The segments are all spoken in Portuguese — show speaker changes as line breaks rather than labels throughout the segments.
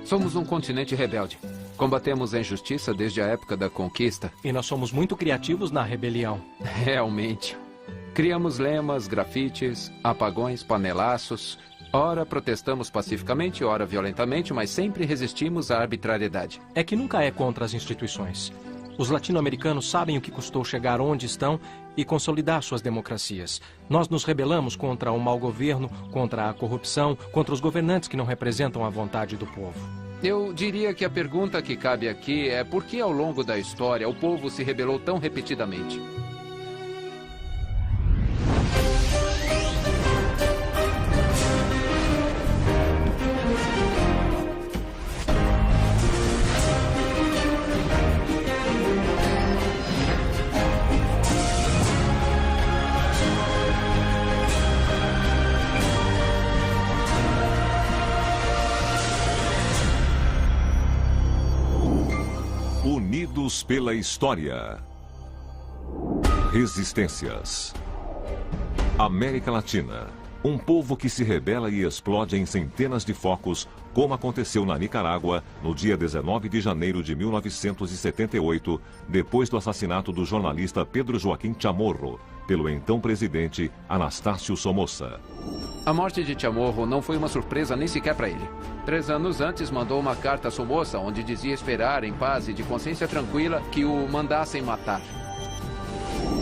Somos um continente rebelde. Combatemos a injustiça desde a época da conquista.
E nós somos muito criativos na rebelião.
Realmente. Criamos lemas, grafites, apagões, panelaços. Ora protestamos pacificamente, ora violentamente, mas sempre resistimos à arbitrariedade.
É que nunca é contra as instituições. Os latino-americanos sabem o que custou chegar onde estão e consolidar suas democracias. Nós nos rebelamos contra o mau governo, contra a corrupção, contra os governantes que não representam a vontade do povo.
Eu diria que a pergunta que cabe aqui é por que ao longo da história o povo se rebelou tão repetidamente?
Unidos pela história. Resistências. América Latina. Um povo que se rebela e explode em centenas de focos, como aconteceu na Nicarágua no dia 19 de janeiro de 1978, depois do assassinato do jornalista Pedro Joaquim Chamorro, pelo então presidente Anastácio Somoza.
A morte de Chamorro não foi uma surpresa nem sequer para ele. 3 anos antes mandou uma carta a Somoza onde dizia esperar em paz e de consciência tranquila que o mandassem matar.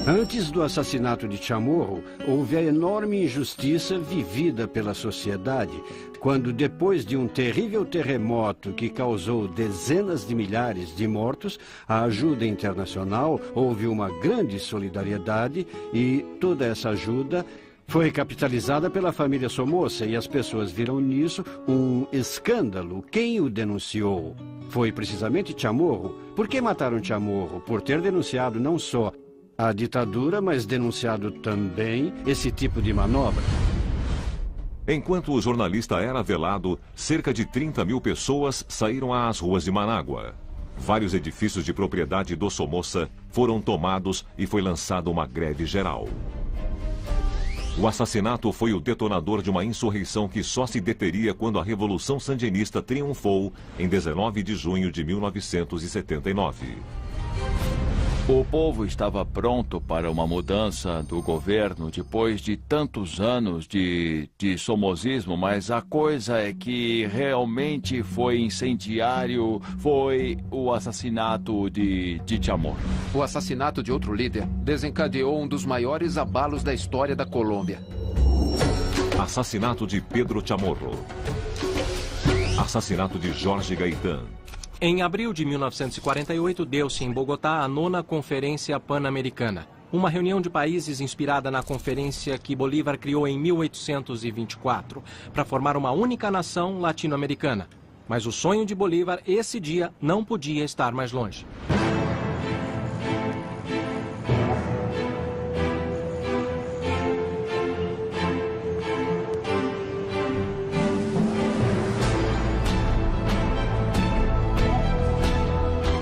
Antes do assassinato de Chamorro, houve a enorme injustiça vivida pela sociedade, quando depois de um terrível terremoto que causou dezenas de milhares de mortos, a ajuda internacional, houve uma grande solidariedade e toda essa ajuda foi capitalizada pela família Somoza e as pessoas viram nisso um escândalo. Quem o denunciou? Foi precisamente Chamorro. Por que mataram Chamorro? Por ter denunciado não só a ditadura, mas denunciado também esse tipo de manobra.
Enquanto o jornalista era velado, cerca de 30 mil pessoas saíram às ruas de Manágua. Vários edifícios de propriedade do Somoza foram tomados e foi lançada uma greve geral. O assassinato foi o detonador de uma insurreição que só se deteria quando a Revolução Sandinista triunfou em 19 de junho de 1979.
O povo estava pronto para uma mudança do governo depois de tantos anos de somozismo, mas a coisa é que realmente foi incendiário, foi o assassinato de Chamorro.
O assassinato de outro líder desencadeou um dos maiores abalos da história da Colômbia.
Assassinato de Pedro Chamorro. Assassinato de Jorge Gaitán.
Em abril de 1948, deu-se em Bogotá a 9ª Conferência Pan-Americana, uma reunião de países inspirada na conferência que Bolívar criou em 1824, para formar uma única nação latino-americana. Mas o sonho de Bolívar, esse dia, não podia estar mais longe.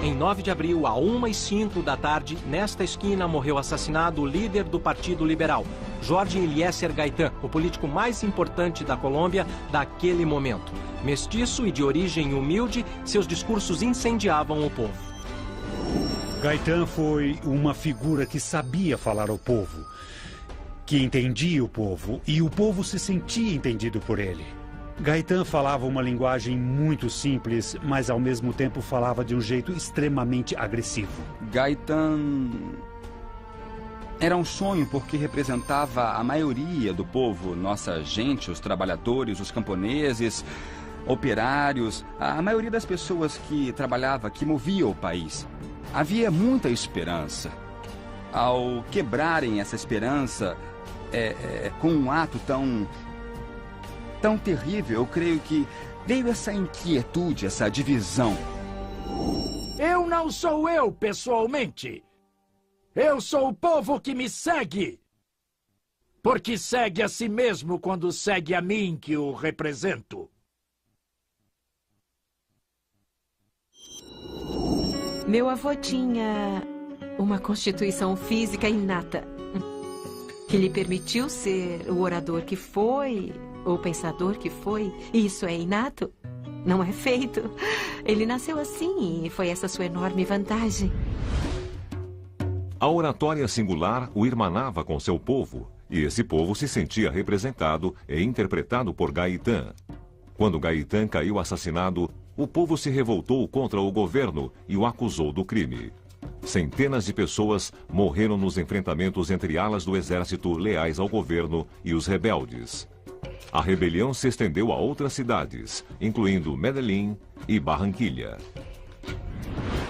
Em 9 de abril, a 1h05 da tarde, nesta esquina morreu assassinado o líder do Partido Liberal, Jorge Eliezer Gaitán, o político mais importante da Colômbia daquele momento. Mestiço e de origem humilde, seus discursos incendiavam o povo.
Gaitán foi uma figura que sabia falar ao povo, que entendia o povo e o povo se sentia entendido por ele. Gaitán falava uma linguagem muito simples, mas ao mesmo tempo falava de um jeito extremamente agressivo.
Gaitán era um sonho porque representava a maioria do povo, nossa gente, os trabalhadores, os camponeses, operários, a maioria das pessoas que trabalhava, que movia o país. Havia muita esperança. Ao quebrarem essa esperança com um ato tão terrível, eu creio que veio essa inquietude, essa divisão.
Eu não sou eu, pessoalmente. Eu sou o povo que me segue. Porque segue a si mesmo quando segue a mim que o represento.
Meu avô tinha uma constituição física inata, que lhe permitiu ser o orador que foi, o pensador que foi. Isso é inato? Não é feito. Ele nasceu assim e foi essa sua enorme vantagem.
A oratória singular o irmanava com seu povo, e esse povo se sentia representado e interpretado por Gaitán. Quando Gaitán caiu assassinado, o povo se revoltou contra o governo e o acusou do crime. Centenas de pessoas morreram nos enfrentamentos entre alas do exército leais ao governo e os rebeldes. A rebelião se estendeu a outras cidades, incluindo Medellín e Barranquilla.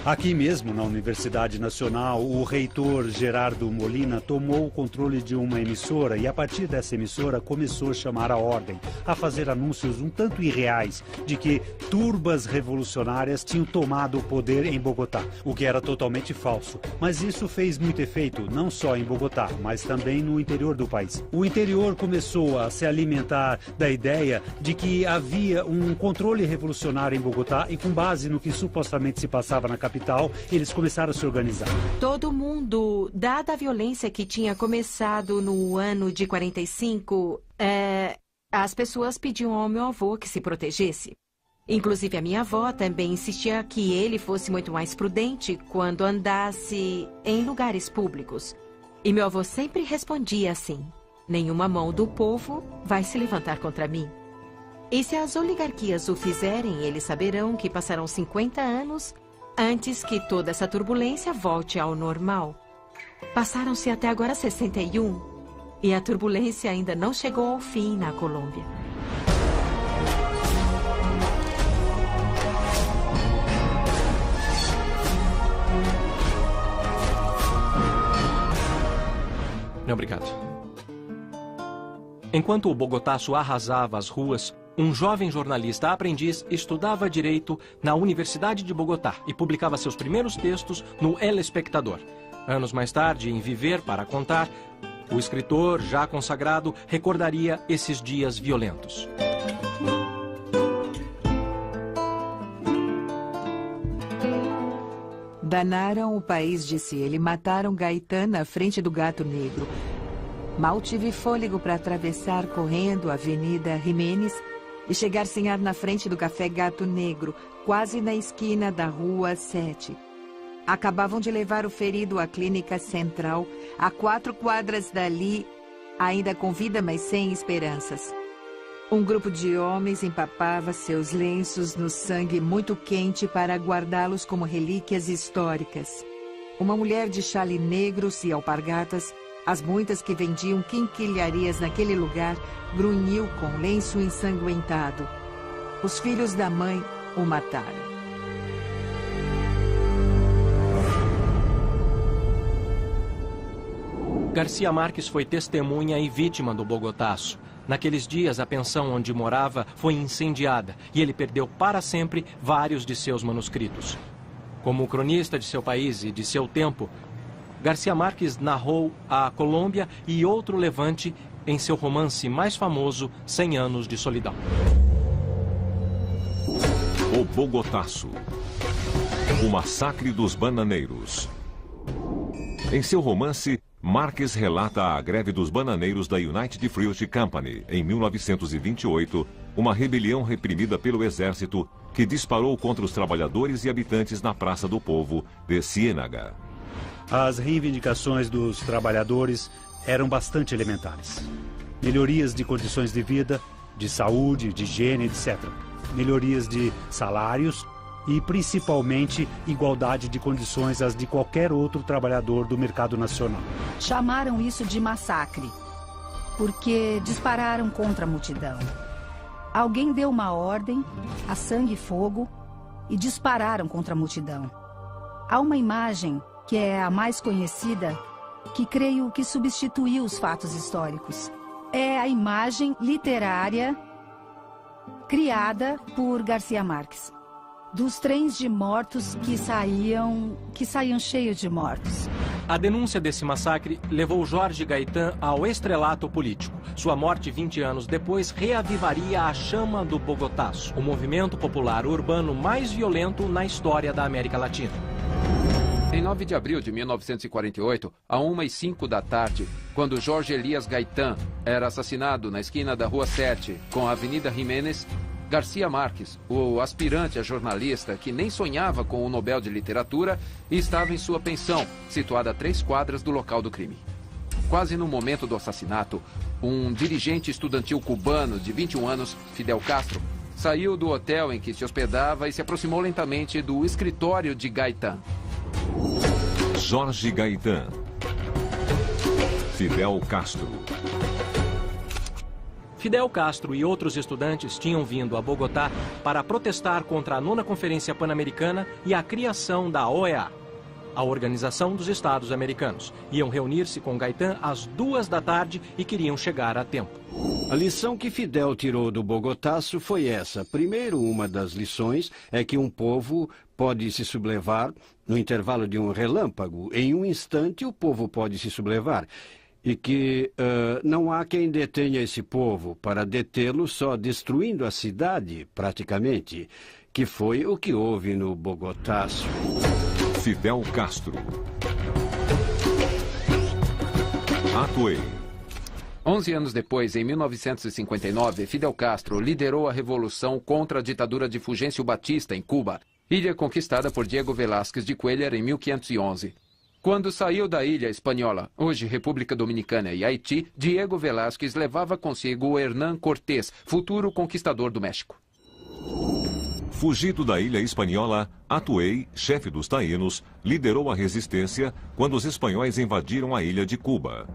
Aqui mesmo, na Universidade Nacional, o reitor Gerardo Molina tomou o controle de uma emissora e, a partir dessa emissora, começou a chamar a ordem, a fazer anúncios um tanto irreais de que turbas revolucionárias tinham tomado o poder em Bogotá, o que era totalmente falso. Mas isso fez muito efeito, não só em Bogotá, mas também no interior do país. O interior começou a se alimentar da ideia de que havia um controle revolucionário em Bogotá e, com base no que supostamente se passava na capital, eles começaram a se organizar.
Todo mundo, dada a violência que tinha começado no ano de 45, as pessoas pediam ao meu avô que se protegesse. Inclusive a minha avó também insistia que ele fosse muito mais prudente quando andasse em lugares públicos. E meu avô sempre respondia assim: nenhuma mão do povo vai se levantar contra mim. E se as oligarquias o fizerem, eles saberão que passarão 50 anos antes que toda essa turbulência volte ao normal. Passaram-se até agora 61 e a turbulência ainda não chegou ao fim na Colômbia.
Obrigado. Enquanto o bogotaço arrasava as ruas, um jovem jornalista aprendiz estudava Direito na Universidade de Bogotá e publicava seus primeiros textos no El Espectador. Anos mais tarde, em Viver para Contar, o escritor, já consagrado, recordaria esses dias violentos.
Danaram o país, disse ele. Mataram Gaitán na frente do Gato Negro. Mal tive fôlego para atravessar correndo a Avenida Jiménez e chegar sem ar na frente do Café Gato Negro, quase na esquina da Rua 7. Acabavam de levar o ferido à clínica central, a 4 quadras dali, ainda com vida, mas sem esperanças. Um grupo de homens empapava seus lenços no sangue muito quente para guardá-los como relíquias históricas. Uma mulher de chale negros e alpargatas, as muitas que vendiam quinquilharias naquele lugar, grunhiu com lenço ensanguentado. Os filhos da mãe o mataram.
Garcia Marques foi testemunha e vítima do bogotaço. Naqueles dias, a pensão onde morava foi incendiada e ele perdeu para sempre vários de seus manuscritos. Como cronista de seu país e de seu tempo, Garcia Marques narrou a Colômbia e outro levante em seu romance mais famoso, 100 Anos de Solidão.
O Bogotaço. O Massacre dos Bananeiros. Em seu romance, Marques relata a greve dos bananeiros da United Fruit Company, em 1928, uma rebelião reprimida pelo exército que disparou contra os trabalhadores e habitantes na Praça do Povo de Ciénaga.
As reivindicações dos trabalhadores eram bastante elementares. Melhorias de condições de vida, de saúde, de higiene, etc. Melhorias de salários e, principalmente, igualdade de condições às de qualquer outro trabalhador do mercado nacional.
Chamaram isso de massacre, porque dispararam contra a multidão. Alguém deu uma ordem, a sangue e fogo, e dispararam contra a multidão. Há uma imagem, que é a mais conhecida, que creio que substituiu os fatos históricos. É a imagem literária criada por Garcia Marques, dos trens de mortos que saíam cheios de mortos.
A denúncia desse massacre levou Jorge Gaitán ao estrelato político. Sua morte 20 anos depois reavivaria a chama do bogotaço, o movimento popular urbano mais violento na história da América Latina.
Em 9 de abril de 1948, a 1h05 da tarde, quando Jorge Elias Gaitán era assassinado na esquina da Rua 7 com a Avenida Jiménez, Garcia Marques, o aspirante a jornalista que nem sonhava com o Nobel de Literatura, estava em sua pensão, situada a 3 quadras do local do crime. Quase no momento do assassinato, um dirigente estudantil cubano de 21 anos, Fidel Castro, saiu do hotel em que se hospedava e se aproximou lentamente do escritório de Gaitán.
Jorge Gaitán. Fidel Castro.
Fidel Castro e outros estudantes tinham vindo a Bogotá para protestar contra a 9ª Conferência Pan-Americana e a criação da OEA, a Organização dos Estados Americanos. Iam reunir-se com Gaitán às 2 da tarde e queriam chegar a tempo.
A lição que Fidel tirou do Bogotaço foi essa. Primeiro, uma das lições é que um povo pode se sublevar no intervalo de um relâmpago. Em um instante, o povo pode se sublevar. E que não há quem detenha esse povo para detê-lo só destruindo a cidade, praticamente, que foi o que houve no Bogotaço.
Fidel Castro. Atuei.
11 anos depois, em 1959, Fidel Castro liderou a revolução contra a ditadura de Fulgêncio Batista em Cuba, ilha conquistada por Diego Velázquez de Cuéllar em 1511. Quando saiu da ilha espanhola, hoje República Dominicana e Haiti, Diego Velázquez levava consigo Hernán Cortés, futuro conquistador do México.
Fugido da ilha espanhola, Atuei, chefe dos taínos, liderou a resistência quando os espanhóis invadiram a ilha de Cuba.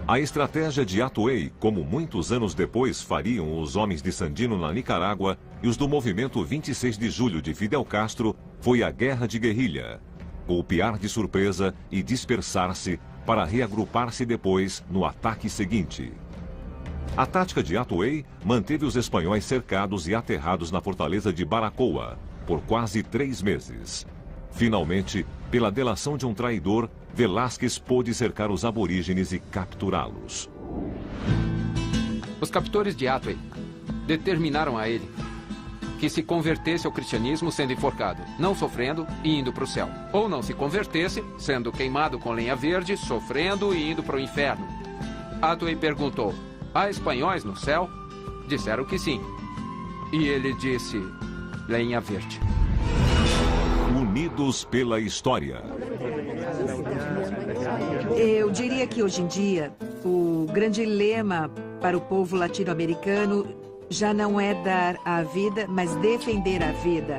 A estratégia de Atuei, como muitos anos depois fariam os homens de Sandino na Nicarágua e os do movimento 26 de julho de Fidel Castro, foi a guerra de guerrilha. Golpear de surpresa e dispersar-se para reagrupar-se depois no ataque seguinte. A tática de Atuei manteve os espanhóis cercados e aterrados na fortaleza de Baracoa por quase 3 meses. Finalmente, pela delação de um traidor, Velázquez pôde cercar os aborígenes e capturá-los.
Os captores de Atuei determinaram a ele que se convertesse ao cristianismo sendo enforcado, não sofrendo e indo para o céu. Ou não se convertesse, sendo queimado com lenha verde, sofrendo e indo para o inferno. Atuei perguntou: há espanhóis no céu? Disseram que sim. E ele disse: lenha verde.
Unidos pela história.
Eu diria que hoje em dia o grande lema para o povo latino-americano já não é dar a vida, mas defender a vida,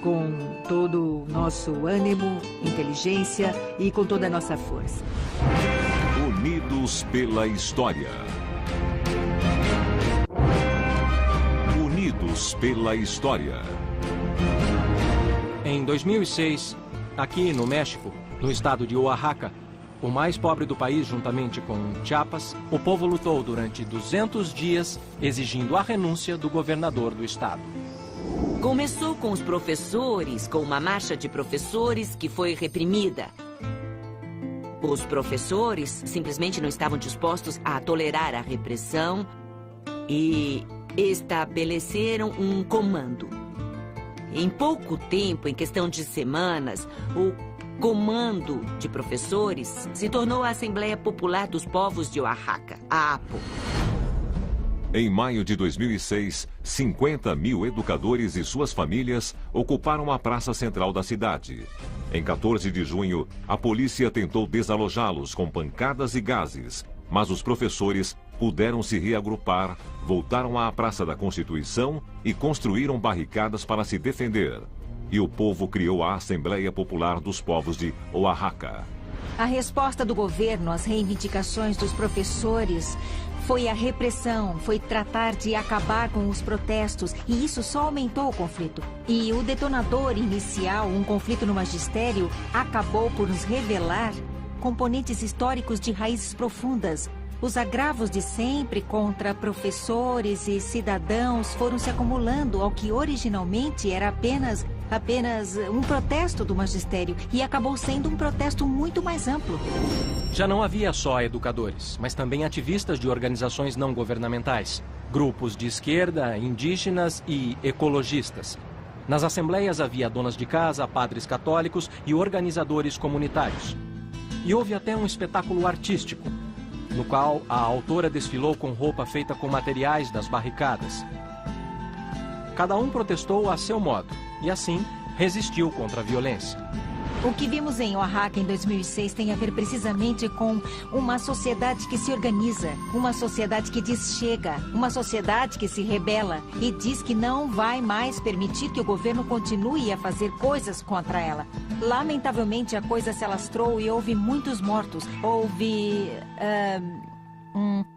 com todo o nosso ânimo, inteligência e com toda a nossa força.
Unidos pela história. Unidos pela história.
Em 2006, aqui no México, no estado de Oaxaca, o mais pobre do país, juntamente com Chiapas, o povo lutou durante 200 dias, exigindo a renúncia do governador do estado.
Começou com os professores, com uma marcha de professores que foi reprimida. Os professores simplesmente não estavam dispostos a tolerar a repressão e estabeleceram um comando. Em pouco tempo, em questão de semanas, o comando de professores se tornou a Assembleia Popular dos Povos de Oaxaca, a APO.
Em maio de 2006, 50 mil educadores e suas famílias ocuparam a praça central da cidade. Em 14 de junho, a polícia tentou desalojá-los com pancadas e gases, mas os professores puderam se reagrupar, voltaram à Praça da Constituição e construíram barricadas para se defender. E o povo criou a Assembleia Popular dos Povos de Oaxaca.
A resposta do governo às reivindicações dos professores foi a repressão, foi tratar de acabar com os protestos, e isso só aumentou o conflito. E o detonador inicial, um conflito no magistério, acabou por nos revelar componentes históricos de raízes profundas. Os agravos de sempre contra professores e cidadãos foram se acumulando ao que originalmente era apenas um protesto do magistério, e acabou sendo um protesto muito mais amplo.
Já não havia só educadores, mas também ativistas de organizações não governamentais, grupos de esquerda, indígenas e ecologistas. Nas assembleias havia donas de casa, padres católicos e organizadores comunitários. E houve até um espetáculo artístico, no qual a autora desfilou com roupa feita com materiais das barricadas. Cada um protestou a seu modo e, assim, resistiu contra a violência.
O que vimos em Oaxaca em 2006 tem a ver precisamente com uma sociedade que se organiza, uma sociedade que diz chega, uma sociedade que se rebela e diz que não vai mais permitir que o governo continue a fazer coisas contra ela. Lamentavelmente, a coisa se alastrou e houve muitos mortos, houve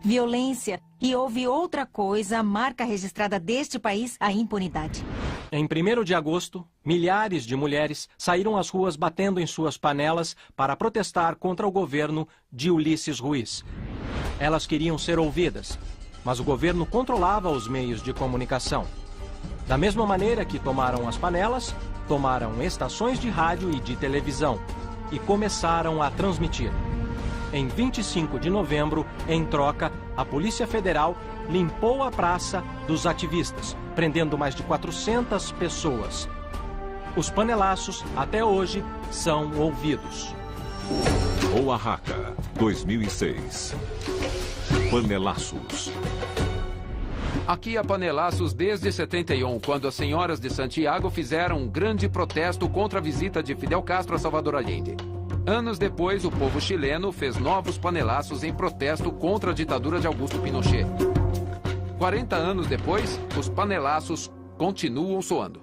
violência e houve outra coisa, a marca registrada deste país, a impunidade.
Em 1º de agosto, milhares de mulheres saíram às ruas batendo em suas panelas para protestar contra o governo de Ulisses Ruiz. Elas queriam ser ouvidas, mas o governo controlava os meios de comunicação. Da mesma maneira que tomaram as panelas, tomaram estações de rádio e de televisão e começaram a transmitir. Em 25 de novembro, em troca, a Polícia Federal limpou a praça dos ativistas, prendendo mais de 400 pessoas. Os panelaços, até hoje, são ouvidos.
Oaxaca, 2006. Panelaços.
Aqui há panelaços desde 71, quando as senhoras de Santiago fizeram um grande protesto contra a visita de Fidel Castro a Salvador Allende. Anos depois, o povo chileno fez novos panelaços em protesto contra a ditadura de Augusto Pinochet. 40 anos depois, os panelaços continuam soando.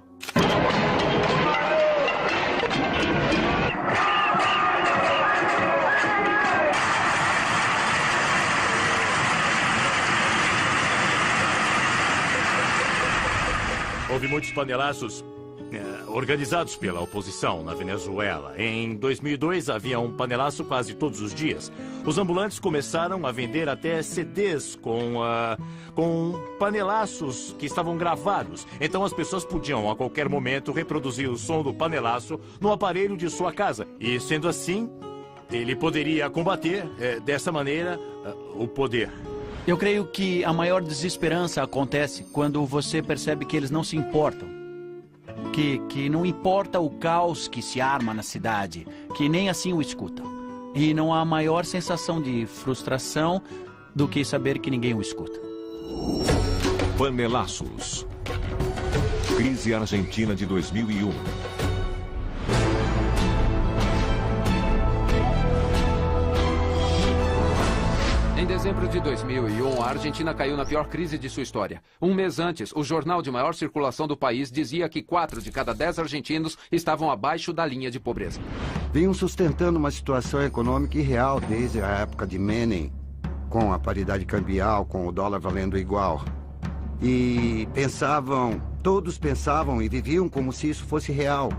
Houve muitos panelaços organizados pela oposição na Venezuela. Em 2002, havia um panelaço quase todos os dias. Os ambulantes começaram a vender até CDs com panelaços que estavam gravados. Então as pessoas podiam, a qualquer momento, reproduzir o som do panelaço no aparelho de sua casa. E, sendo assim, ele poderia combater, dessa maneira, o poder.
Eu creio que a maior desesperança acontece quando você percebe que eles não se importam. Que não importa o caos que se arma na cidade, que nem assim o escutam. E não há maior sensação de frustração do que saber que ninguém o escuta.
Panelaços. Crise Argentina de 2001.
Em dezembro de 2001, a Argentina caiu na pior crise de sua história. Um mês antes, o jornal de maior circulação do país dizia que 4 de cada 10 argentinos estavam abaixo da linha de pobreza.
Vinham sustentando uma situação econômica irreal desde a época de Menem, com a paridade cambial, com o dólar valendo igual. E todos pensavam e viviam como se isso fosse real.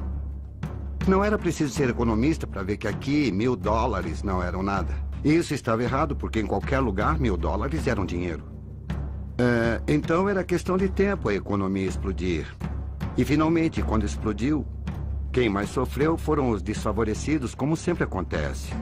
Não era preciso ser economista para ver que aqui $1.000 não eram nada. Isso estava errado, porque em qualquer lugar $1.000 eram dinheiro. Então era questão de tempo a economia explodir. E finalmente, quando explodiu, quem mais sofreu foram os desfavorecidos, como sempre acontece.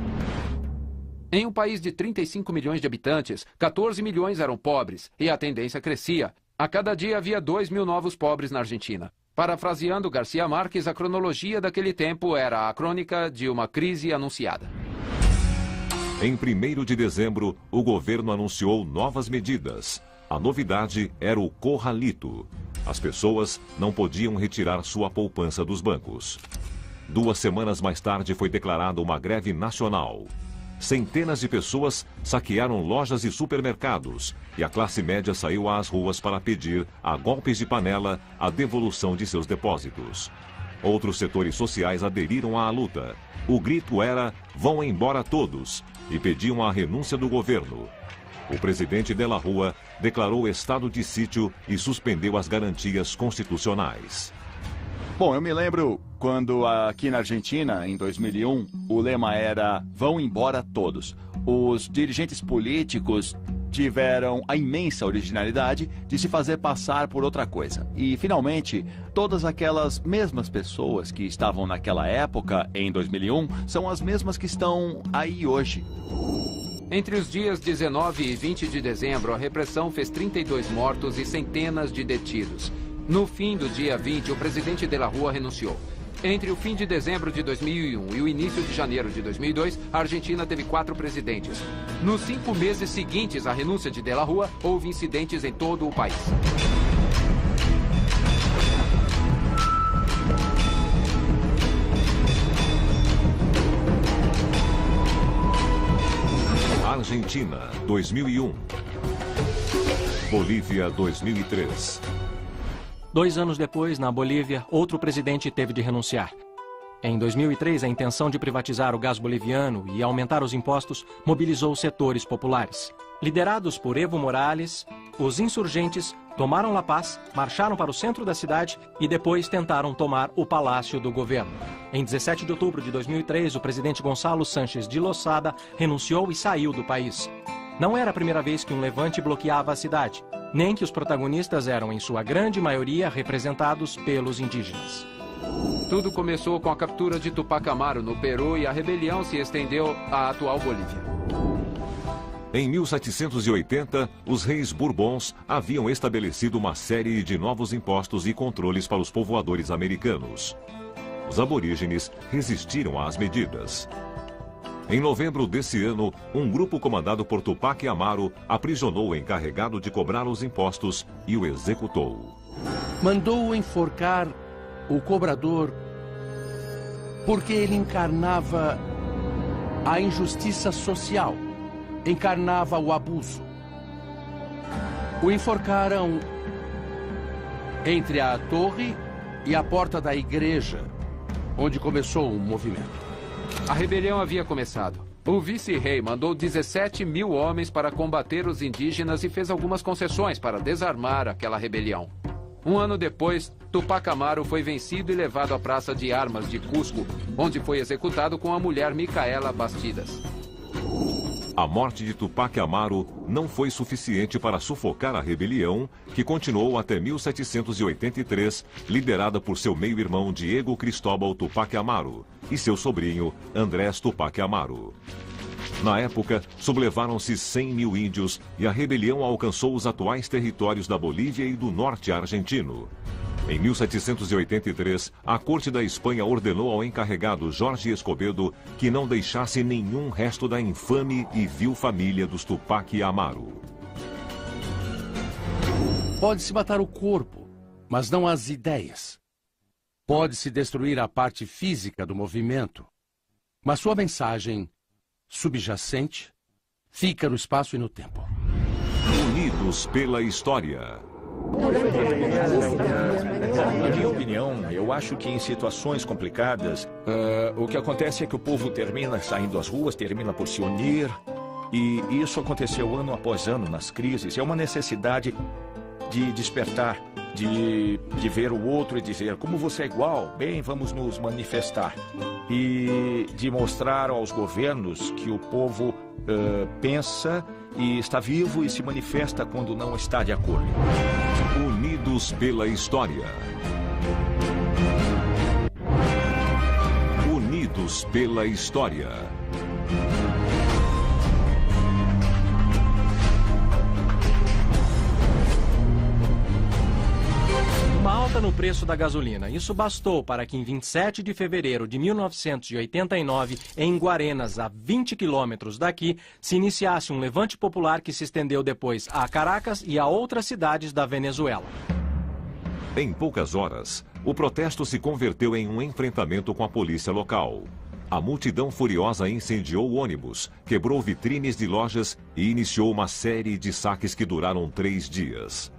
Em um país de 35 milhões de habitantes, 14 milhões eram pobres e a tendência crescia. A cada dia havia 2 mil novos pobres na Argentina. Parafraseando Garcia Marques, a cronologia daquele tempo era a crônica de uma crise anunciada.
Em 1º de dezembro, o governo anunciou novas medidas. A novidade era o corralito. As pessoas não podiam retirar sua poupança dos bancos. 2 semanas mais tarde foi declarada uma greve nacional. Centenas de pessoas saquearam lojas e supermercados e a classe média saiu às ruas para pedir, a golpes de panela, a devolução de seus depósitos. Outros setores sociais aderiram à luta. O grito era "Vão embora todos" e pediam a renúncia do governo. O presidente de la Rúa declarou estado de sítio e suspendeu as garantias constitucionais.
Bom, eu me lembro quando aqui na Argentina, em 2001, o lema era "Vão embora todos". Os dirigentes políticos tiveram a imensa originalidade de se fazer passar por outra coisa. E, finalmente, todas aquelas mesmas pessoas que estavam naquela época, em 2001, são as mesmas que estão aí hoje.
Entre os dias 19 e 20 de dezembro, a repressão fez 32 mortos e centenas de detidos. No fim do dia 20, o presidente de la Rúa renunciou. Entre o fim de dezembro de 2001 e o início de janeiro de 2002, a Argentina teve 4 presidentes. Nos 5 meses seguintes à renúncia de la Rúa, houve incidentes em todo o país.
Argentina, 2001. Bolívia, 2003.
2 anos depois, na Bolívia, outro presidente teve de renunciar. Em 2003, a intenção de privatizar o gás boliviano e aumentar os impostos mobilizou setores populares. Liderados por Evo Morales, os insurgentes tomaram La Paz, marcharam para o centro da cidade e depois tentaram tomar o palácio do governo. Em 17 de outubro de 2003, o presidente Gonçalo Sánchez de Losada renunciou e saiu do país. Não era a primeira vez que um levante bloqueava a cidade, nem que os protagonistas eram, em sua grande maioria, representados pelos indígenas.
Tudo começou com a captura de Tupac Amaru no Peru e a rebelião se estendeu à atual Bolívia.
Em 1780, os reis Bourbons haviam estabelecido uma série de novos impostos e controles para os povoadores americanos. Os aborígenes resistiram às medidas. Em novembro desse ano, um grupo comandado por Tupac Amaru aprisionou o encarregado de cobrar os impostos e o executou.
Mandou enforcar o cobrador porque ele encarnava a injustiça social, encarnava o abuso. O enforcaram entre a torre e a porta da igreja, onde começou o movimento.
A rebelião havia começado. O vice-rei mandou 17 mil homens para combater os indígenas e fez algumas concessões para desarmar aquela rebelião. Um ano depois, Tupac Amaru foi vencido e levado à Praça de Armas de Cusco, onde foi executado com a mulher Micaela Bastidas.
A morte de Tupac Amaru não foi suficiente para sufocar a rebelião, que continuou até 1783, liderada por seu meio-irmão Diego Cristóbal Tupac Amaru e seu sobrinho Andrés Tupac Amaru. Na época, sublevaram-se 100 mil índios e a rebelião alcançou os atuais territórios da Bolívia e do norte argentino. Em 1783, a Corte da Espanha ordenou ao encarregado Jorge Escobedo que não deixasse nenhum resto da infame e vil família dos Tupac Amaru.
Pode-se matar o corpo, mas não as ideias. Pode-se destruir a parte física do movimento, mas sua mensagem subjacente fica no espaço e no tempo.
Unidos pela história.
Na minha opinião, eu acho que em situações complicadas, o que acontece é que o povo termina saindo às ruas, termina por se unir, e isso aconteceu ano após ano nas crises. É uma necessidade de despertar, de ver o outro e dizer, como você é igual, bem, vamos nos manifestar. E de mostrar aos governos que o povo pensa e está vivo e se manifesta quando não está de acordo.
Unidos pela história. Unidos pela história.
Uma alta no preço da gasolina. Isso bastou para que em 27 de fevereiro de 1989, em Guarenas, a 20 quilômetros daqui, se iniciasse um levante popular que se estendeu depois a Caracas e a outras cidades da Venezuela.
Em poucas horas, o protesto se converteu em um enfrentamento com a polícia local. A multidão furiosa incendiou ônibus, quebrou vitrines de lojas e iniciou uma série de saques que duraram 3 dias.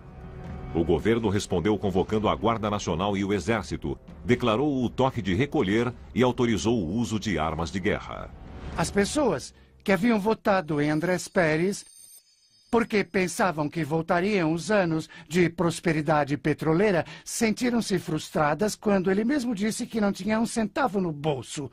O governo respondeu convocando a Guarda Nacional e o Exército, declarou o toque de recolher e autorizou o uso de armas de guerra.
As pessoas que haviam votado em Andrés Pérez porque pensavam que voltariam os anos de prosperidade petroleira sentiram-se frustradas quando ele mesmo disse que não tinha um centavo no bolso.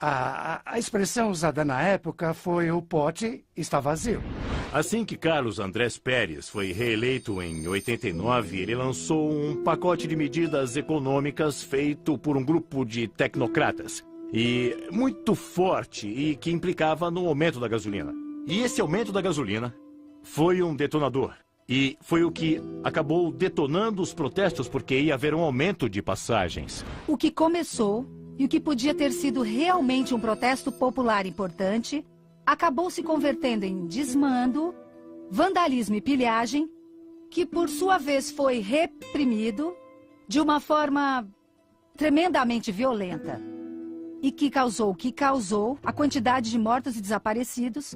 A expressão usada na época foi o pote está vazio.
Assim que Carlos Andrés Pérez foi reeleito em 89, ele lançou um pacote de medidas econômicas feito por um grupo de tecnocratas. E muito forte e que implicava no aumento da gasolina. E esse aumento da gasolina foi um detonador. E foi o que acabou detonando os protestos porque ia haver um aumento de passagens.
O que começou e o que podia ter sido realmente um protesto popular importante acabou se convertendo em desmando, vandalismo e pilhagem, que por sua vez foi reprimido de uma forma tremendamente violenta. e que causou a quantidade de mortos e desaparecidos,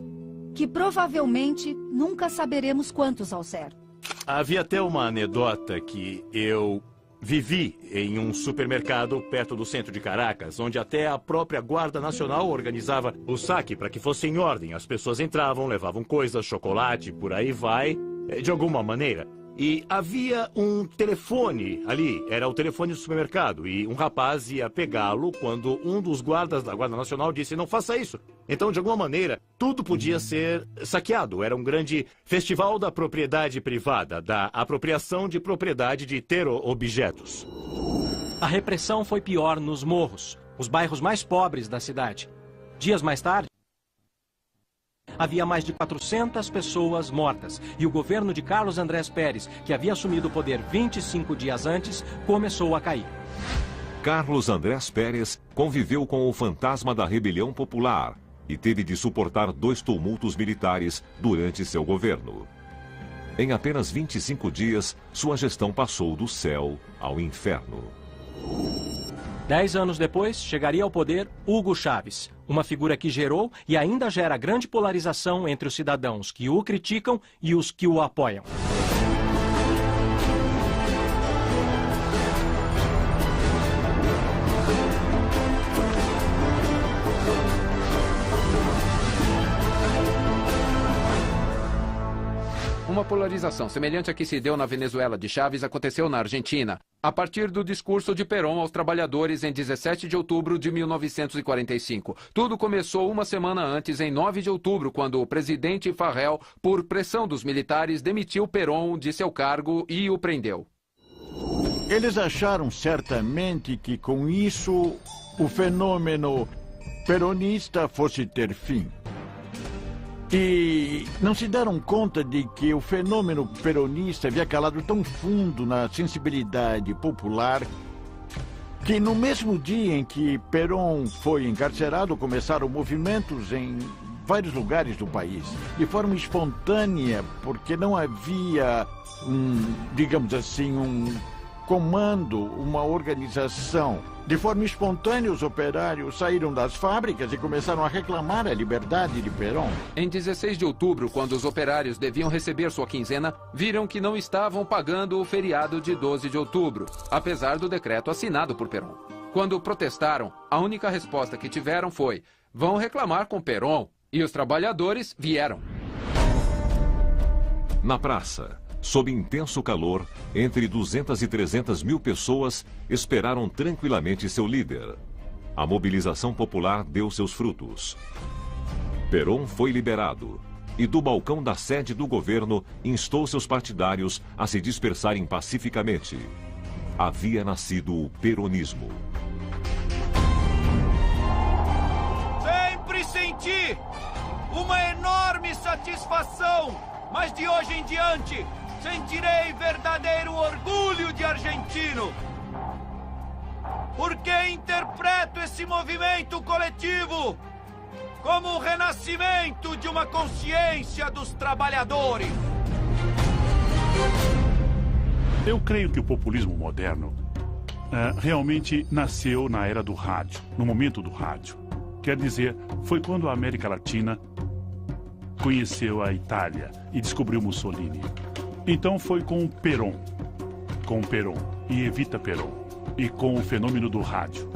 que provavelmente nunca saberemos quantos ao certo.
Havia até uma anedota que eu vivi em um supermercado perto do centro de Caracas, onde até a própria Guarda Nacional organizava o saque para que fosse em ordem. As pessoas entravam, levavam coisas, chocolate, por aí vai, de alguma maneira. E havia um telefone ali, era o telefone do supermercado, e um rapaz ia pegá-lo quando um dos guardas da Guarda Nacional disse: não faça isso. Então, de alguma maneira, tudo podia ser saqueado. Era um grande festival da propriedade privada, da apropriação de propriedade de ter objetos.
A repressão foi pior nos morros, os bairros mais pobres da cidade. Dias mais tarde, havia mais de 400 pessoas mortas e o governo de Carlos Andrés Pérez, que havia assumido o poder 25 dias antes, começou a cair.
Carlos Andrés Pérez conviveu com o fantasma da rebelião popular e teve de suportar 2 tumultos militares durante seu governo. Em apenas 25 dias, sua gestão passou do céu ao inferno.
10 anos depois, chegaria ao poder Hugo Chávez, uma figura que gerou e ainda gera grande polarização entre os cidadãos que o criticam e os que o apoiam.
Uma polarização semelhante à que se deu na Venezuela de Chávez aconteceu na Argentina, a partir do discurso de Perón aos trabalhadores em 17 de outubro de 1945. Tudo começou uma semana antes, em 9 de outubro, quando o presidente Farrell, por pressão dos militares, demitiu Perón de seu cargo e o prendeu.
Eles acharam certamente que com isso o fenômeno peronista fosse ter fim. E não se deram conta de que o fenômeno peronista havia calado tão fundo na sensibilidade popular que no mesmo dia em que Perón foi encarcerado, começaram movimentos em vários lugares do país, de forma espontânea, porque não havia digamos assim, um comando, uma organização. De forma espontânea, os operários saíram das fábricas e começaram a reclamar a liberdade de Perón.
Em 16 de outubro, quando os operários deviam receber sua quinzena, viram que não estavam pagando o feriado de 12 de outubro, apesar do decreto assinado por Perón. Quando protestaram, a única resposta que tiveram foi: vão reclamar com Perón. E os trabalhadores vieram.
Na praça, sob intenso calor, entre 200 e 300 mil pessoas esperaram tranquilamente seu líder. A mobilização popular deu seus frutos. Perón foi liberado e, do balcão da sede do governo, instou seus partidários a se dispersarem pacificamente. Havia nascido o peronismo.
Sempre senti uma enorme satisfação, mas de hoje em diante sentirei verdadeiro orgulho de argentino, porque interpreto esse movimento coletivo como o renascimento de uma consciência dos trabalhadores.
Eu creio que o populismo moderno realmente nasceu na era do rádio, no momento do rádio. Quer dizer, foi quando a América Latina conheceu a Itália e descobriu Mussolini. Então foi com Perón e Evita Perón, e com o fenômeno do rádio.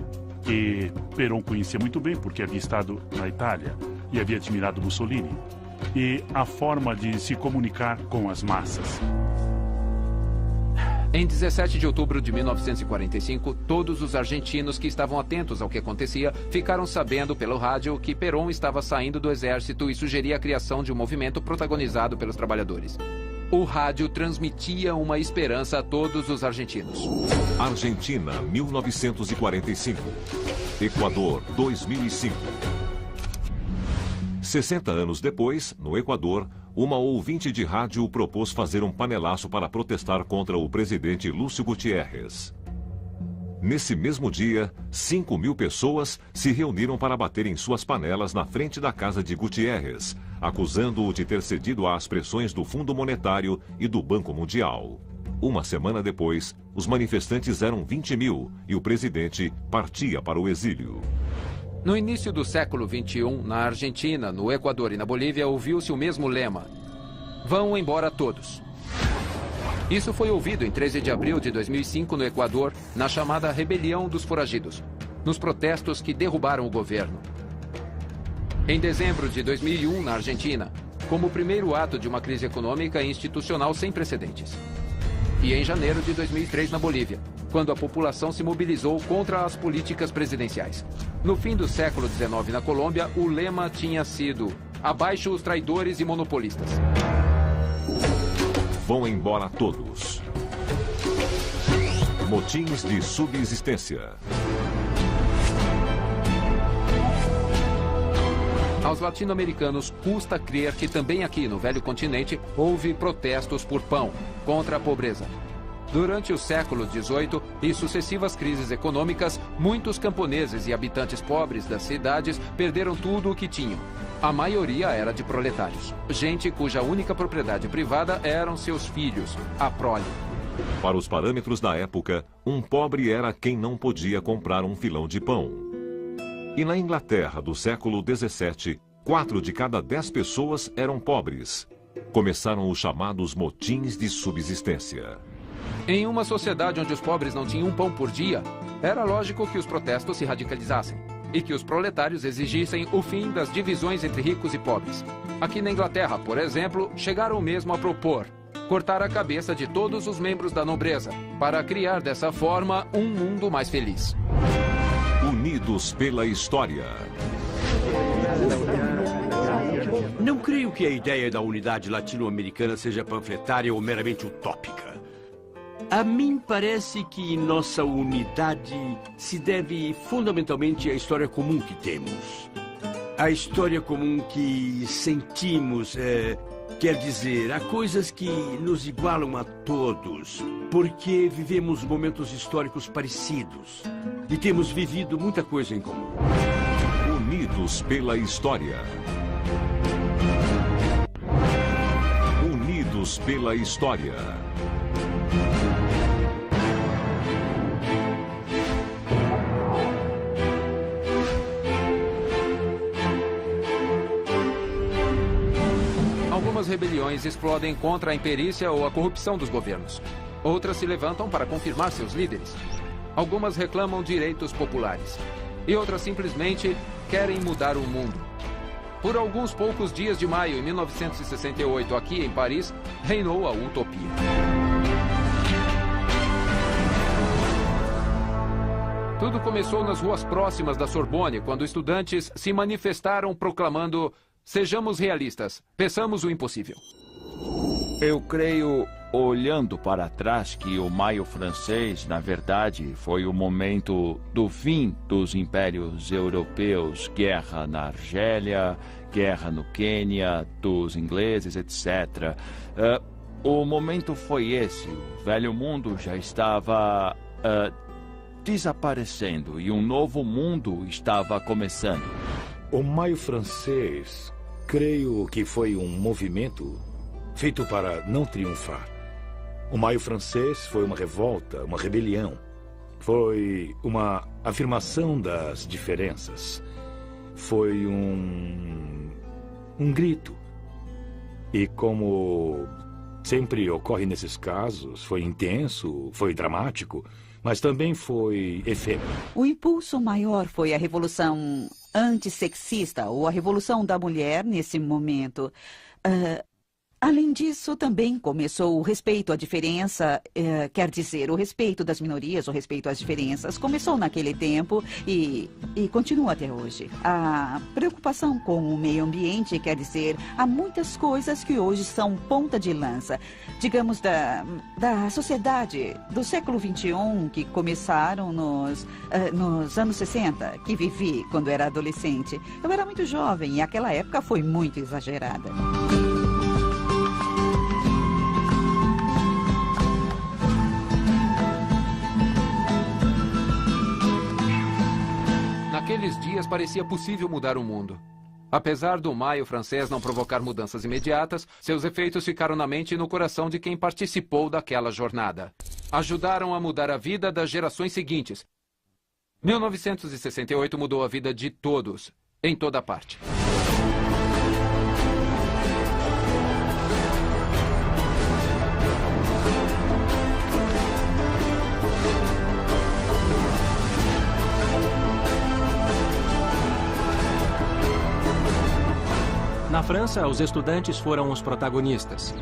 E Perón conhecia muito bem, porque havia estado na Itália e havia admirado Mussolini. E a forma de se comunicar com as massas.
Em 17 de outubro de 1945, todos os argentinos que estavam atentos ao que acontecia ficaram sabendo pelo rádio que Perón estava saindo do exército e sugeria a criação de um movimento protagonizado pelos trabalhadores. O rádio transmitia uma esperança a todos os argentinos.
Argentina, 1945. Equador, 2005. 60 anos depois, no Equador, uma ouvinte de rádio propôs fazer um panelaço para protestar contra o presidente Lúcio Gutiérrez. Nesse mesmo dia, 5.000 pessoas se reuniram para bater em suas panelas na frente da casa de Gutiérrez, acusando-o de ter cedido às pressões do Fundo Monetário e do Banco Mundial. Uma semana depois, os manifestantes eram 20.000 e o presidente partia para o exílio.
No início do século XXI, na Argentina, no Equador e na Bolívia, ouviu-se o mesmo lema: vão embora todos. Isso foi ouvido em 13 de abril de 2005 no Equador, na chamada Rebelião dos Foragidos, nos protestos que derrubaram o governo. Em dezembro de 2001, na Argentina, como o primeiro ato de uma crise econômica e institucional sem precedentes. E em janeiro de 2003, na Bolívia, quando a população se mobilizou contra as políticas presidenciais. No fim do século XIX, na Colômbia, o lema tinha sido: abaixo os traidores e monopolistas.
Vão embora todos. Motins de subsistência.
Aos latino-americanos custa crer que também aqui no velho continente houve protestos por pão, contra a pobreza. Durante o século XVIII e sucessivas crises econômicas, muitos camponeses e habitantes pobres das cidades perderam tudo o que tinham. A maioria era de proletários, gente cuja única propriedade privada eram seus filhos, a prole.
Para os parâmetros da época, um pobre era quem não podia comprar um filão de pão. E na Inglaterra do século XVII, 4 de cada 10 pessoas eram pobres. Começaram os chamados motins de subsistência.
Em uma sociedade onde os pobres não tinham um pão por dia, era lógico que os protestos se radicalizassem e que os proletários exigissem o fim das divisões entre ricos e pobres. Aqui na Inglaterra, por exemplo, chegaram mesmo a propor cortar a cabeça de todos os membros da nobreza, para criar dessa forma um mundo mais feliz.
Unidos pela história.
Não creio que a ideia da unidade latino-americana seja panfletária ou meramente utópica. A mim parece que nossa unidade se deve fundamentalmente à história comum que temos. A história comum que sentimos, quer dizer, há coisas que nos igualam a todos, porque vivemos momentos históricos parecidos e temos vivido muita coisa em comum.
Unidos pela história. Unidos pela história.
Algumas rebeliões explodem contra a imperícia ou a corrupção dos governos. Outras se levantam para confirmar seus líderes. Algumas reclamam direitos populares. E outras simplesmente querem mudar o mundo. Por alguns poucos dias de maio de 1968, aqui em Paris, reinou a utopia. Tudo começou nas ruas próximas da Sorbonne, quando estudantes se manifestaram proclamando: sejamos realistas, peçamos o impossível.
Eu creio, olhando para trás, que o Maio francês, na verdade, foi o momento do fim dos impérios europeus. Guerra na Argélia, guerra no Quênia, dos ingleses, etc. O momento foi esse. O velho mundo já estava desaparecendo e um novo mundo estava começando.
O Maio francês, creio que foi um movimento feito para não triunfar. O Maio francês foi uma revolta, uma rebelião. Foi uma afirmação das diferenças. Foi um grito. E como sempre ocorre nesses casos, foi intenso, foi dramático, mas também foi efêmero.
O impulso maior foi a revolução antissexista, ou a revolução da mulher nesse momento. Além disso, também começou o respeito à diferença, quer dizer, o respeito das minorias, o respeito às diferenças. Começou naquele tempo e continua até hoje. A preocupação com o meio ambiente, quer dizer, há muitas coisas que hoje são ponta de lança. Digamos, da sociedade do século XXI, que começaram nos anos 60, que vivi quando era adolescente. Eu era muito jovem e aquela época foi muito exagerada.
Naqueles dias parecia possível mudar o mundo. Apesar do Maio francês não provocar mudanças imediatas, seus efeitos ficaram na mente e no coração de quem participou daquela jornada. Ajudaram a mudar a vida das gerações seguintes. 1968 mudou a vida de todos, em toda parte.
Na França, os estudantes foram os protagonistas.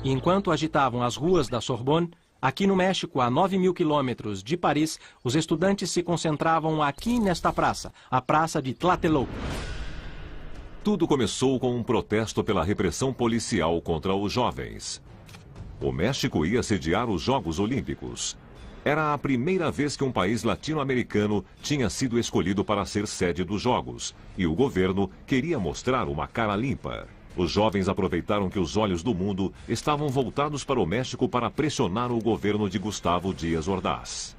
E enquanto agitavam as ruas da Sorbonne, aqui no México, a 9.000 quilômetros de Paris, os estudantes se concentravam aqui nesta praça, a Praça de Tlatelolco.
Tudo começou com um protesto pela repressão policial contra os jovens. O México ia sediar os Jogos Olímpicos. Era a primeira vez que um país latino-americano tinha sido escolhido para ser sede dos Jogos, e o governo queria mostrar uma cara limpa. Os jovens aproveitaram que os olhos do mundo estavam voltados para o México para pressionar o governo de Gustavo Díaz Ordaz.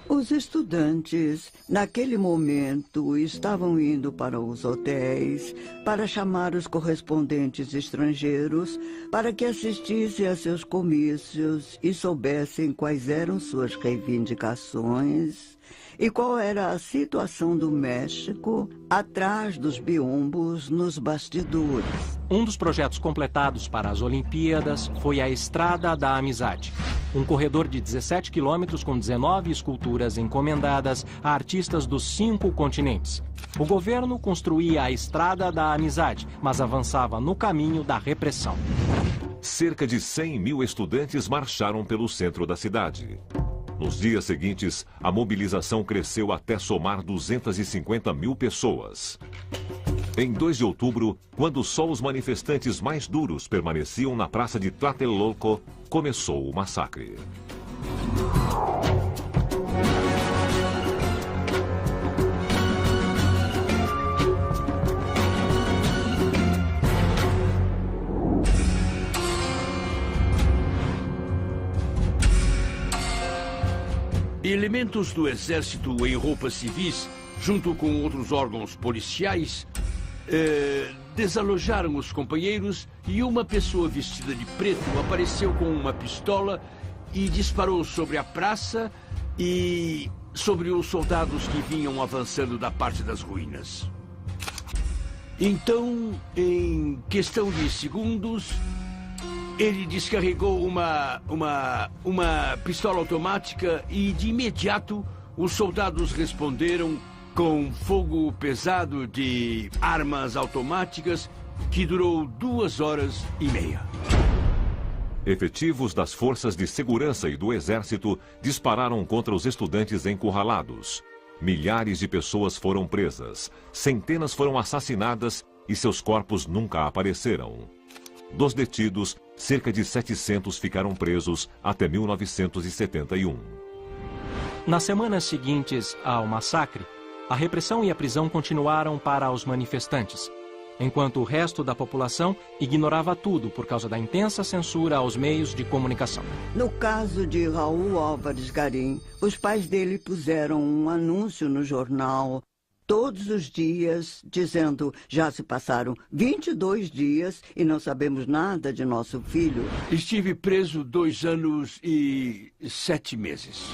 Os estudantes, naquele momento, estavam indo para os hotéis para chamar os correspondentes estrangeiros para que assistissem a seus comícios e soubessem quais eram suas reivindicações e qual era a situação do México atrás dos biombos nos bastidores.
Um dos projetos completados para as Olimpíadas foi a Estrada da Amizade. Um corredor de 17 quilômetros com 19 esculturas encomendadas a artistas dos 5 continentes. O governo construía a Estrada da Amizade, mas avançava no caminho da repressão.
Cerca de 100.000 estudantes marcharam pelo centro da cidade. Nos dias seguintes, a mobilização cresceu até somar 250.000 pessoas. Em 2 de outubro, quando só os manifestantes mais duros permaneciam na praça de Tlatelolco, começou o massacre.
Elementos do exército em roupas civis, junto com outros órgãos policiais, desalojaram os companheiros e uma pessoa vestida de preto apareceu com uma pistola e disparou sobre a praça e sobre os soldados que vinham avançando da parte das ruínas. Então, em questão de segundos, ele descarregou uma pistola automática e, de imediato, os soldados responderam com fogo pesado de armas automáticas que durou 2h30.
Efetivos das forças de segurança e do exército dispararam contra os estudantes encurralados. Milhares de pessoas foram presas, centenas foram assassinadas e seus corpos nunca apareceram. Dos detidos, cerca de 700 ficaram presos até 1971.
Nas semanas seguintes ao massacre, a repressão e a prisão continuaram para os manifestantes, enquanto o resto da população ignorava tudo por causa da intensa censura aos meios de comunicação.
No caso de Raul Álvares Garim, os pais dele puseram um anúncio no jornal todos os dias, dizendo: já se passaram 22 dias e não sabemos nada de nosso filho.
Estive preso 2 anos e 7 meses.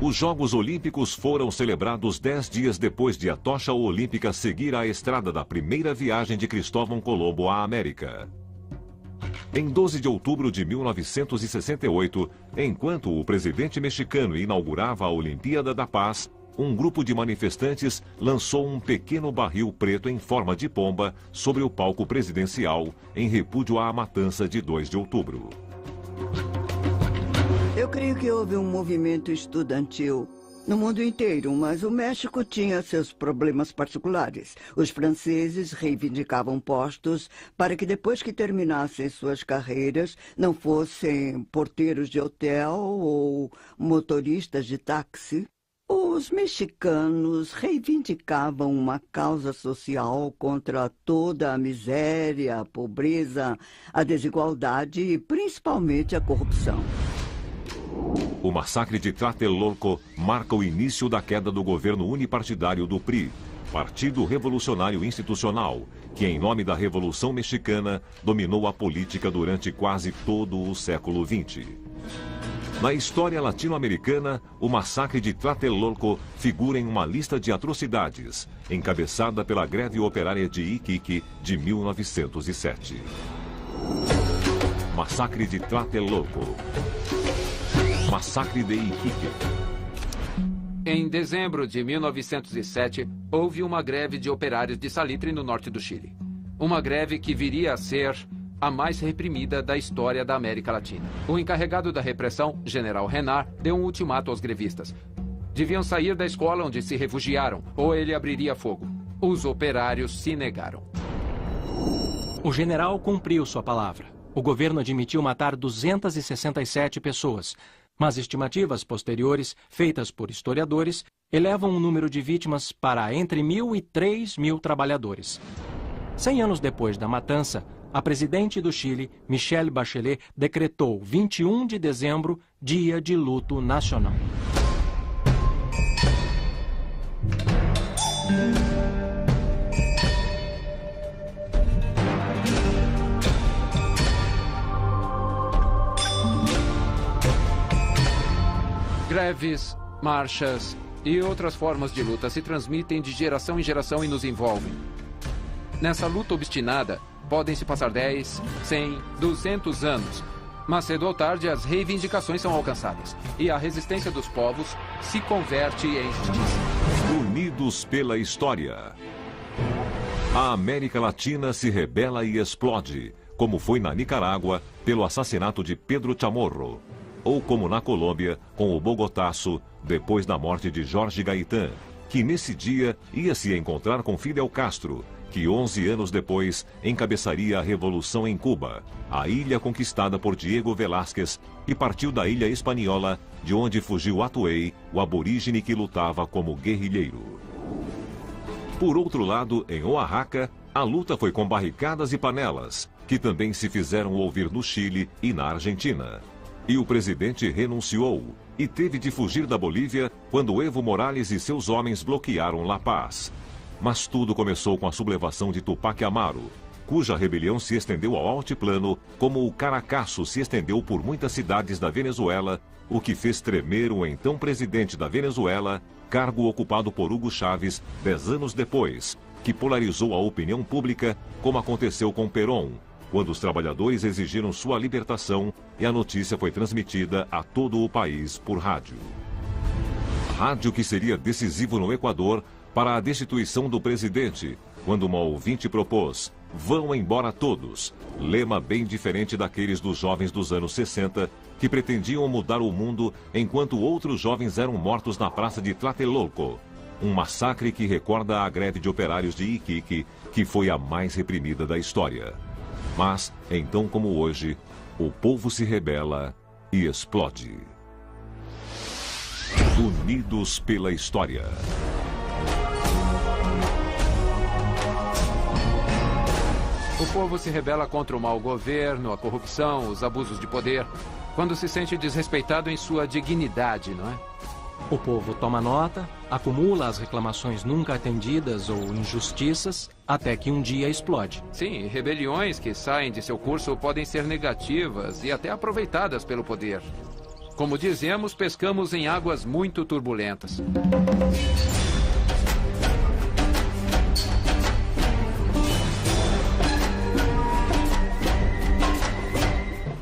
Os Jogos Olímpicos foram celebrados 10 dias depois de a tocha olímpica seguir a estrada da primeira viagem de Cristóvão Colombo à América. Em 12 de outubro de 1968, enquanto o presidente mexicano inaugurava a Olimpíada da Paz, um grupo de manifestantes lançou um pequeno barril preto em forma de pomba sobre o palco presidencial, em repúdio à matança de 2 de outubro.
Eu creio que houve um movimento estudantil no mundo inteiro, mas o México tinha seus problemas particulares. Os franceses reivindicavam postos para que depois que terminassem suas carreiras não fossem porteiros de hotel ou motoristas de táxi. Os mexicanos reivindicavam uma causa social contra toda a miséria, a pobreza, a desigualdade e principalmente a corrupção.
O massacre de Tlatelolco marca o início da queda do governo unipartidário do PRI, Partido Revolucionário Institucional, que em nome da Revolução Mexicana dominou a política durante quase todo o século XX. Na história latino-americana, o massacre de Tlatelolco figura em uma lista de atrocidades, encabeçada pela greve operária de Iquique de 1907. Massacre de Tlatelolco. Massacre de Iquique.
Em dezembro de 1907, houve uma greve de operários de salitre no norte do Chile. Uma greve que viria a ser a mais reprimida da história da América Latina. O encarregado da repressão, General Renard, deu um ultimato aos grevistas. Deviam sair da escola onde se refugiaram, ou ele abriria fogo. Os operários se negaram.
O general cumpriu sua palavra. O governo admitiu matar 267 pessoas, mas estimativas posteriores, feitas por historiadores, elevam o número de vítimas para entre 1.000 e 3.000 trabalhadores. 100 anos depois da matança, a presidente do Chile, Michelle Bachelet, decretou 21 de dezembro, dia de luto nacional.
Greves, marchas e outras formas de luta se transmitem de geração em geração e nos envolvem. Nessa luta obstinada, podem se passar 10, 100, 200 anos, mas cedo ou tarde as reivindicações são alcançadas e a resistência dos povos se converte em justiça.
Unidos pela história. A América Latina se rebela e explode, como foi na Nicarágua pelo assassinato de Pedro Chamorro, ou como na Colômbia com o Bogotaço depois da morte de Jorge Gaitán, que nesse dia ia se encontrar com Fidel Castro, que 11 anos depois encabeçaria a Revolução em Cuba, a ilha conquistada por Diego Velázquez, e partiu da Ilha Espanhola, de onde fugiu Atuey, o aborígene que lutava como guerrilheiro. Por outro lado, em Oaxaca, a luta foi com barricadas e panelas, que também se fizeram ouvir no Chile e na Argentina. E o presidente renunciou e teve de fugir da Bolívia quando Evo Morales e seus homens bloquearam La Paz. Mas tudo começou com a sublevação de Tupac Amaru, cuja rebelião se estendeu ao altiplano, como o Caracaço se estendeu por muitas cidades da Venezuela, o que fez tremer o então presidente da Venezuela, cargo ocupado por Hugo Chávez 10 anos depois, que polarizou a opinião pública, como aconteceu com Perón, quando os trabalhadores exigiram sua libertação e a notícia foi transmitida a todo o país por rádio. Rádio que seria decisivo no Equador para a destituição do presidente, quando uma ouvinte propôs "Vão embora todos", lema bem diferente daqueles dos jovens dos anos 60, que pretendiam mudar o mundo enquanto outros jovens eram mortos na praça de Tlatelolco, um massacre que recorda a greve de operários de Iquique, que foi a mais reprimida da história. Mas, então como hoje, o povo se rebela e explode. Unidos pela história.
O povo se rebela contra o mau governo, a corrupção, os abusos de poder, quando se sente desrespeitado em sua dignidade, não é?
O povo toma nota, acumula as reclamações nunca atendidas ou injustiças, até que um dia explode.
Sim, rebeliões que saem de seu curso podem ser negativas e até aproveitadas pelo poder. Como dizemos, pescamos em águas muito turbulentas.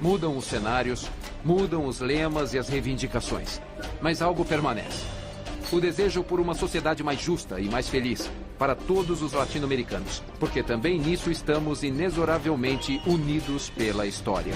Mudam os cenários, mudam os lemas e as reivindicações. Mas algo permanece. O desejo por uma sociedade mais justa e mais feliz para todos os latino-americanos. Porque também nisso estamos inexoravelmente unidos pela história.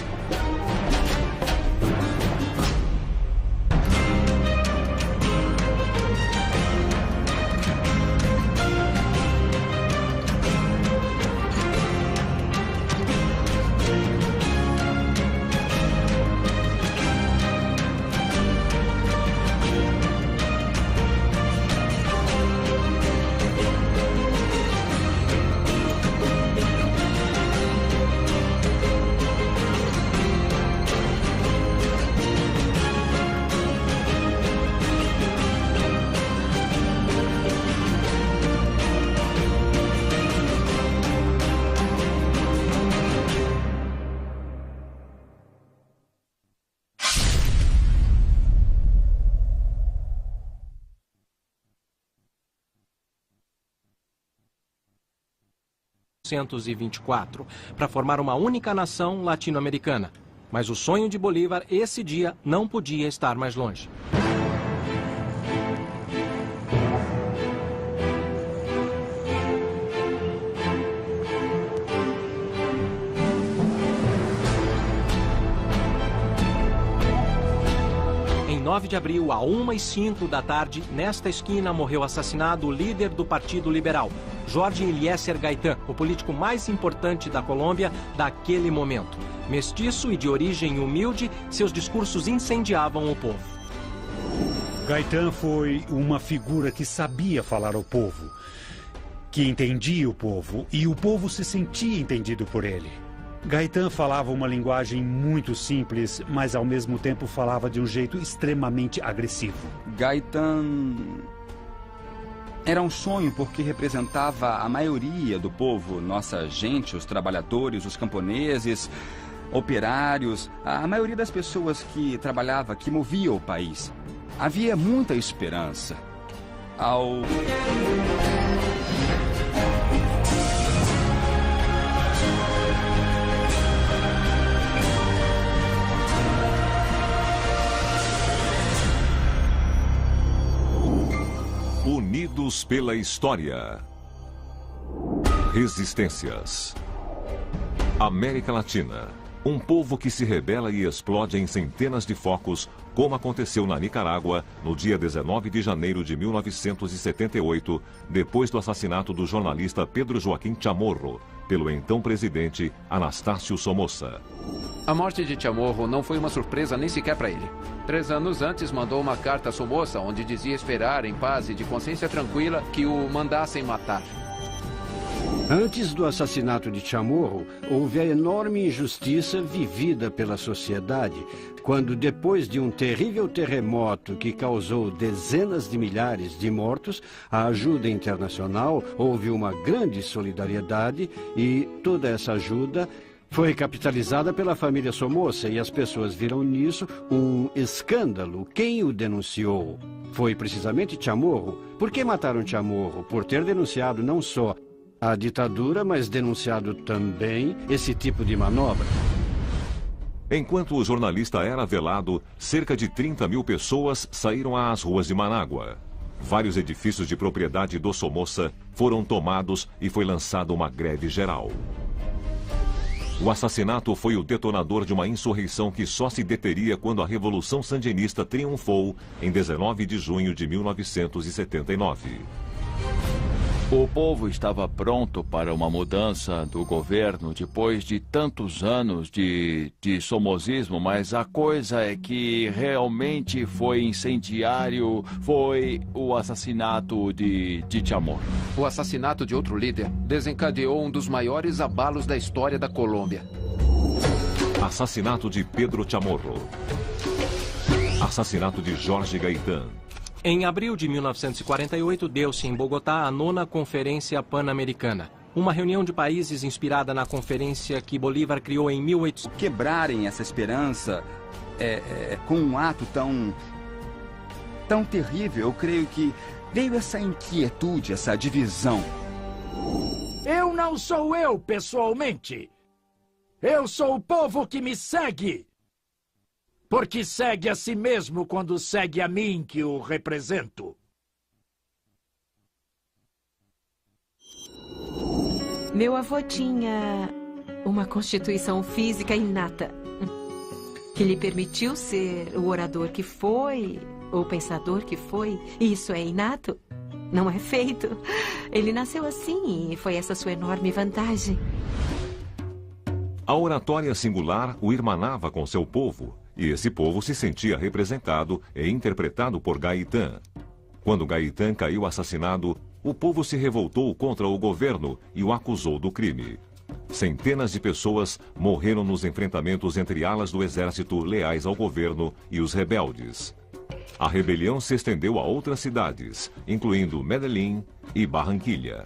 1824, para formar uma única nação latino-americana. Mas o sonho de Bolívar, esse dia, não podia estar mais longe. Em 9 de abril, a 1h05 da tarde, nesta esquina, morreu assassinado o líder do Partido Liberal, Jorge Eliezer Gaitán, o político mais importante da Colômbia daquele momento. Mestiço e de origem humilde, seus discursos incendiavam o povo.
Gaitán foi uma figura que sabia falar ao povo, que entendia o povo e o povo se sentia entendido por ele. Gaitán falava uma linguagem muito simples, mas ao mesmo tempo falava de um jeito extremamente agressivo.
Gaitán era um sonho porque representava a maioria do povo, nossa gente, os trabalhadores, os camponeses, operários, a maioria das pessoas que trabalhava, que movia o país. Havia muita esperança.
Unidos pela história. Resistências. América Latina. Um povo que se rebela e explode em centenas de focos, como aconteceu na Nicarágua no dia 19 de janeiro de 1978, depois do assassinato do jornalista Pedro Joaquim Chamorro, pelo então presidente Anastácio Somoza.
A morte de Chamorro não foi uma surpresa nem sequer para ele. 3 anos antes, mandou uma carta a Somoza, onde dizia esperar, em paz e de consciência tranquila, que o mandassem matar.
Antes do assassinato de Chamorro, houve a enorme injustiça vivida pela sociedade, quando depois de um terrível terremoto que causou dezenas de milhares de mortos, a ajuda internacional, houve uma grande solidariedade e toda essa ajuda foi capitalizada pela família Somoza e as pessoas viram nisso um escândalo. Quem o denunciou? Foi precisamente Chamorro. Por que mataram Chamorro? Por ter denunciado não só a ditadura, mas denunciado também esse tipo de manobra.
Enquanto o jornalista era velado, cerca de 30 mil pessoas saíram às ruas de Manágua. Vários edifícios de propriedade do Somoza foram tomados e foi lançada uma greve geral. O assassinato foi o detonador de uma insurreição que só se deteria quando a Revolução Sandinista triunfou em 19 de junho de 1979.
O povo estava pronto para uma mudança do governo depois de tantos anos de somozismo, mas a coisa é que realmente foi incendiário, foi o assassinato de Chamorro.
O assassinato de outro líder desencadeou um dos maiores abalos da história da Colômbia.
Assassinato de Pedro Chamorro. Assassinato de Jorge Gaitán.
Em abril de 1948, deu-se em Bogotá a 9ª Conferência Pan-Americana. Uma reunião de países inspirada na conferência que Bolívar criou em 1800.
Quebrarem essa esperança com um ato tão terrível, eu creio que veio essa inquietude, essa divisão.
Eu não sou eu, pessoalmente. Eu sou o povo que me segue. Porque segue a si mesmo quando segue a mim, que o represento.
Meu avô tinha uma constituição física inata, que lhe permitiu ser o orador que foi, o pensador que foi. Isso é inato, não é feito. Ele nasceu assim e foi essa sua enorme vantagem.
A oratória singular o irmanava com seu povo, e esse povo se sentia representado e interpretado por Gaitán. Quando Gaitán caiu assassinado, o povo se revoltou contra o governo e o acusou do crime. Centenas de pessoas morreram nos enfrentamentos entre alas do exército leais ao governo e os rebeldes. A rebelião se estendeu a outras cidades, incluindo Medellín e Barranquilla.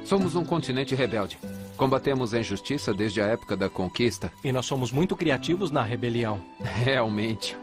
Somos um continente rebelde. Combatemos a injustiça desde a época da conquista.
E nós somos muito criativos na rebelião.
Realmente.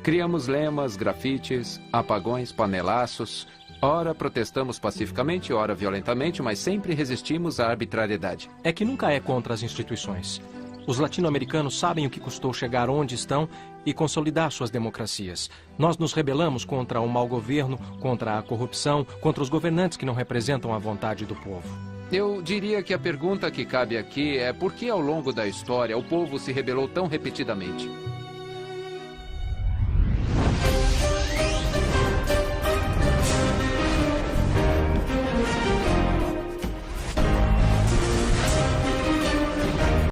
Criamos lemas, grafites, apagões, panelaços. Ora protestamos pacificamente, ora violentamente, mas sempre resistimos à arbitrariedade.
É que nunca é contra as instituições. Os latino-americanos sabem o que custou chegar onde estão e consolidar suas democracias. Nós nos rebelamos contra o mau governo, contra a corrupção, contra os governantes que não representam a vontade do povo.
Eu diria que a pergunta que cabe aqui é por que ao longo da história o povo se rebelou tão repetidamente?